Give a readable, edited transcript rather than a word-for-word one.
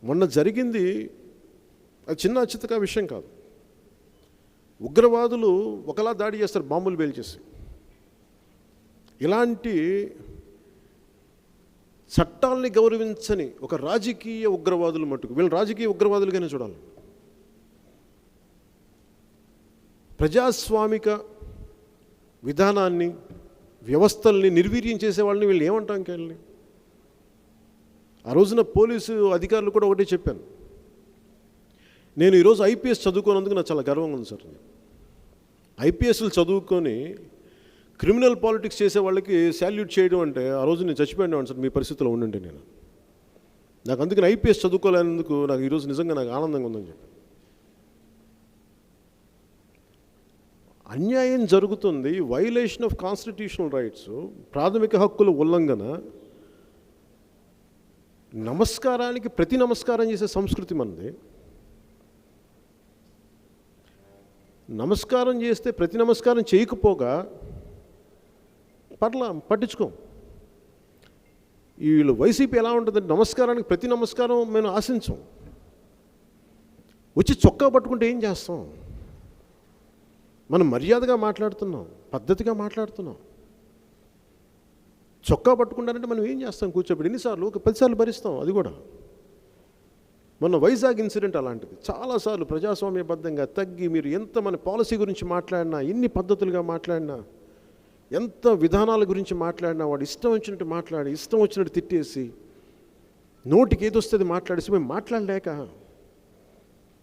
మొన్న జరిగింది అది చిన్న చితక విషయం కాదు. ఉగ్రవాదులు ఒకలా దాడి చేస్తారు, బాంబులు పేల్చేసి. ఇలాంటి చట్టాలని గౌరవించని ఒక రాజకీయ ఉగ్రవాదులు మట్టుకు, వీళ్ళు రాజకీయ ఉగ్రవాదులుగానే చూడాలి. ప్రజాస్వామిక విధానాన్ని, వ్యవస్థల్ని నిర్వీర్యం చేసే వాళ్ళని వీళ్ళు ఏమంటాం ఇంకెళ్ళి. ఆ రోజున పోలీసు అధికారులు కూడా ఒకటే చెప్పాను, నేను ఈరోజు ఐపీఎస్ చదువుకున్నందుకు నాకు చాలా గర్వంగా ఉంది సార్. ఐపీఎస్లు చదువుకొని క్రిమినల్ పాలిటిక్స్ చేసే వాళ్ళకి శాల్యూట్ చేయడం అంటే ఆ రోజు నేను చచ్చిపోయాను సార్, మీ పరిస్థితిలో ఉండండి. నాకు అందుకని ఐపీఎస్ చదువుకోలేనందుకు నాకు ఈరోజు నిజంగా నాకు ఆనందంగా ఉందని చెప్పి. అన్యాయం జరుగుతుంది, వైలేషన్ ఆఫ్ కాన్స్టిట్యూషనల్ రైట్స్, ప్రాథమిక హక్కుల ఉల్లంఘన. నమస్కారానికి ప్రతి నమస్కారం చేసే సంస్కృతి మనది. నమస్కారం చేస్తే ప్రతి నమస్కారం చేయకపోగా పట్టించుకోం. వీళ్ళు వైసీపీ ఎలా ఉంటుందంటే నమస్కారానికి ప్రతి నమస్కారం మేము ఆశించం. వచ్చి చొక్కా పట్టుకుంటే ఏం చేస్తాం? మనం మర్యాదగా మాట్లాడుతున్నాం, పద్ధతిగా మాట్లాడుతున్నాం. చొక్కా పట్టుకుంటారంటే మనం ఏం చేస్తాం? కూర్చోబెట్టి ఎన్నిసార్లు? ఒక 10 సార్లు భరిస్తాం. అది కూడా మొన్న వైజాగ్ ఇన్సిడెంట్ అలాంటిది. చాలాసార్లు ప్రజాస్వామ్యబద్ధంగా తగ్గి, మీరు ఎంత మన పాలసీ గురించి మాట్లాడినా, ఎన్ని పద్ధతులుగా మాట్లాడినా, ఎంత విధానాల గురించి మాట్లాడినా, వాడు ఇష్టం వచ్చినట్టు మాట్లాడి, ఇష్టం వచ్చినట్టు తిట్టేసి, నోటికి ఏదొస్తుంది మాట్లాడేసి మేము మాట్లాడలేక